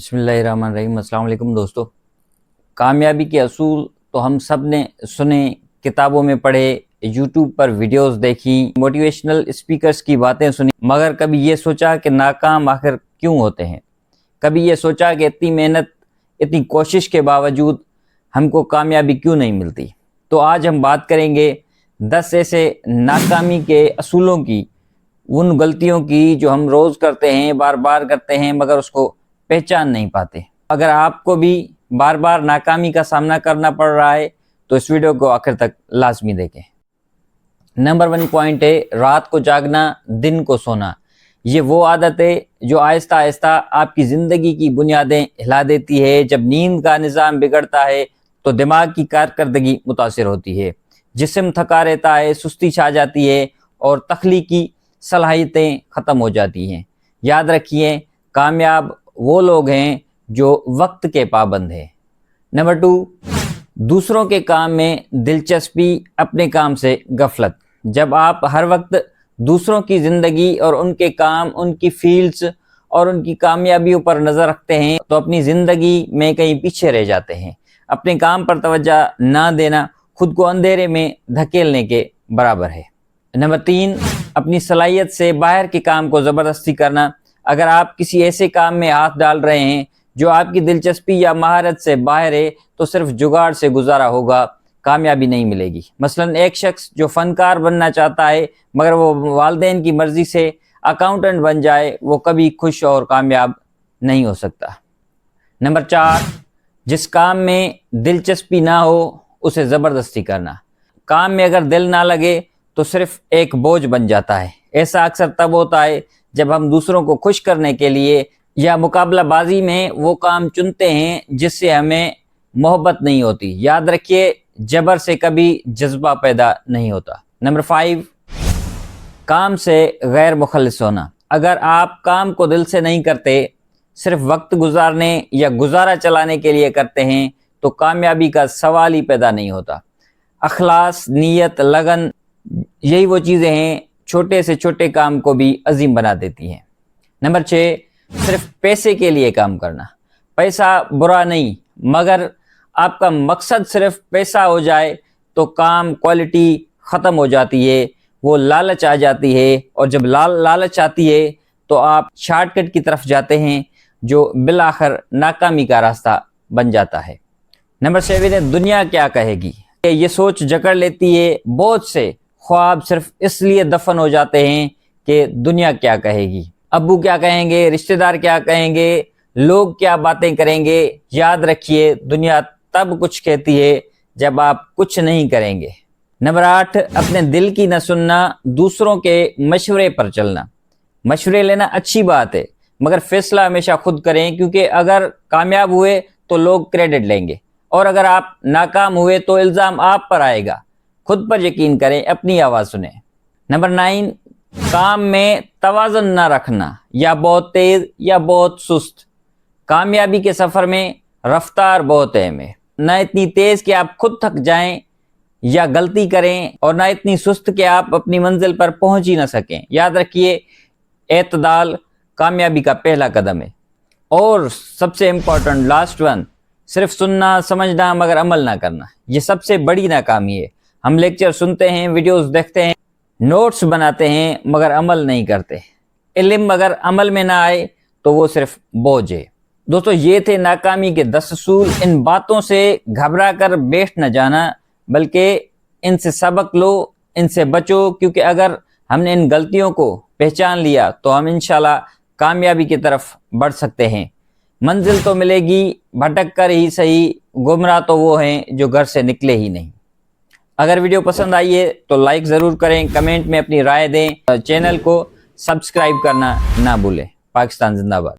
بسم اللہ الرحمن الرحیم۔ السلام علیکم دوستو، کامیابی کے اصول تو ہم سب نے سنے، کتابوں میں پڑھے، یوٹیوب پر ویڈیوز دیکھی، موٹیویشنل اسپیکرز کی باتیں سنی، مگر کبھی یہ سوچا کہ ناکام آخر کیوں ہوتے ہیں؟ کبھی یہ سوچا کہ اتنی محنت، اتنی کوشش کے باوجود ہم کو کامیابی کیوں نہیں ملتی؟ تو آج ہم بات کریں گے 10 ایسے ناکامی کے اصولوں کی، ان غلطیوں کی جو ہم روز کرتے ہیں، بار بار کرتے ہیں، مگر اس کو پہچان نہیں پاتے۔ اگر آپ کو بھی بار بار ناکامی کا سامنا کرنا پڑ رہا ہے تو اس ویڈیو کو آخر تک لازمی دیکھیں۔ نمبر 1 پوائنٹ ہے رات کو جاگنا، دن کو سونا۔ یہ وہ عادت ہے جو آہستہ آہستہ آپ کی زندگی کی بنیادیں ہلا دیتی ہے۔ جب نیند کا نظام بگڑتا ہے تو دماغ کی کارکردگی متاثر ہوتی ہے، جسم تھکا رہتا ہے، سستی چھا جاتی ہے اور تخلیقی صلاحیتیں ختم ہو جاتی ہیں۔ یاد رکھیے، کامیاب وہ لوگ ہیں جو وقت کے پابند ہیں۔ نمبر 2، دوسروں کے کام میں دلچسپی، اپنے کام سے غفلت۔ جب آپ ہر وقت دوسروں کی زندگی اور ان کے کام، ان کی فیلڈز اور ان کی کامیابیوں پر نظر رکھتے ہیں تو اپنی زندگی میں کہیں پیچھے رہ جاتے ہیں۔ اپنے کام پر توجہ نہ دینا خود کو اندھیرے میں دھکیلنے کے برابر ہے۔ نمبر 3، اپنی صلاحیت سے باہر کے کام کو زبردستی کرنا۔ اگر آپ کسی ایسے کام میں ہاتھ ڈال رہے ہیں جو آپ کی دلچسپی یا مہارت سے باہر ہے تو صرف جگاڑ سے گزارا ہوگا، کامیابی نہیں ملے گی۔ مثلا ایک شخص جو فنکار بننا چاہتا ہے مگر وہ والدین کی مرضی سے اکاؤنٹنٹ بن جائے، وہ کبھی خوش اور کامیاب نہیں ہو سکتا۔ نمبر 4، جس کام میں دلچسپی نہ ہو اسے زبردستی کرنا۔ کام میں اگر دل نہ لگے تو صرف ایک بوجھ بن جاتا ہے۔ ایسا اکثر تب ہوتا ہے جب ہم دوسروں کو خوش کرنے کے لیے یا مقابلہ بازی میں وہ کام چنتے ہیں جس سے ہمیں محبت نہیں ہوتی۔ یاد رکھیے، جبر سے کبھی جذبہ پیدا نہیں ہوتا۔ نمبر 5، کام سے غیر مخلص ہونا۔ اگر آپ کام کو دل سے نہیں کرتے، صرف وقت گزارنے یا گزارا چلانے کے لیے کرتے ہیں تو کامیابی کا سوال ہی پیدا نہیں ہوتا۔ اخلاص، نیت، لگن، یہی وہ چیزیں ہیں چھوٹے سے چھوٹے کام کو بھی عظیم بنا دیتی ہیں۔ نمبر 6، صرف پیسے کے لیے کام کرنا۔ پیسہ برا نہیں، مگر آپ کا مقصد صرف پیسہ ہو جائے تو کام کوالٹی ختم ہو جاتی ہے، وہ لالچ آ جاتی ہے، اور جب لالچ آتی ہے تو آپ شارٹ کٹ کی طرف جاتے ہیں جو بالآخر ناکامی کا راستہ بن جاتا ہے۔ نمبر 7 ہے دنیا کیا کہے گی۔ یہ سوچ جکڑ لیتی ہے، بہت سے خواب صرف اس لیے دفن ہو جاتے ہیں کہ دنیا کیا کہے گی، ابو کیا کہیں گے، رشتہ دار کیا کہیں گے، لوگ کیا باتیں کریں گے۔ یاد رکھیے، دنیا تب کچھ کہتی ہے جب آپ کچھ نہیں کریں گے۔ نمبر 8، اپنے دل کی نہ سننا، دوسروں کے مشورے پر چلنا۔ مشورے لینا اچھی بات ہے، مگر فیصلہ ہمیشہ خود کریں، کیونکہ اگر کامیاب ہوئے تو لوگ کریڈٹ لیں گے، اور اگر آپ ناکام ہوئے تو الزام آپ پر آئے گا۔ خود پر یقین کریں، اپنی آواز سنیں۔ نمبر 9، کام میں توازن نہ رکھنا، یا بہت تیز یا بہت سست۔ کامیابی کے سفر میں رفتار بہت اہم ہے۔ نہ اتنی تیز کہ آپ خود تھک جائیں یا غلطی کریں، اور نہ اتنی سست کہ آپ اپنی منزل پر پہنچ ہی نہ سکیں۔ یاد رکھیے، اعتدال کامیابی کا پہلا قدم ہے۔ اور سب سے امپورٹنٹ لاسٹ ون، صرف سننا، سمجھنا مگر عمل نہ کرنا۔ یہ سب سے بڑی ناکامی ہے۔ ہم لیکچر سنتے ہیں، ویڈیوز دیکھتے ہیں، نوٹس بناتے ہیں، مگر عمل نہیں کرتے۔ علم اگر عمل میں نہ آئے تو وہ صرف بوجھ ہے۔ دوستو، یہ تھے ناکامی کے 10 اصول۔ ان باتوں سے گھبرا کر بیٹھ نہ جانا، بلکہ ان سے سبق لو، ان سے بچو، کیونکہ اگر ہم نے ان غلطیوں کو پہچان لیا تو ہم انشاءاللہ کامیابی کی طرف بڑھ سکتے ہیں۔ منزل تو ملے گی، بھٹک کر ہی صحیح، گمراہ تو وہ ہیں جو گھر سے نکلے ہی نہیں۔ اگر ویڈیو پسند آئی ہے تو لائک ضرور کریں، کمنٹ میں اپنی رائے دیں، چینل کو سبسکرائب کرنا نہ بھولیں۔ پاکستان زندہ باد۔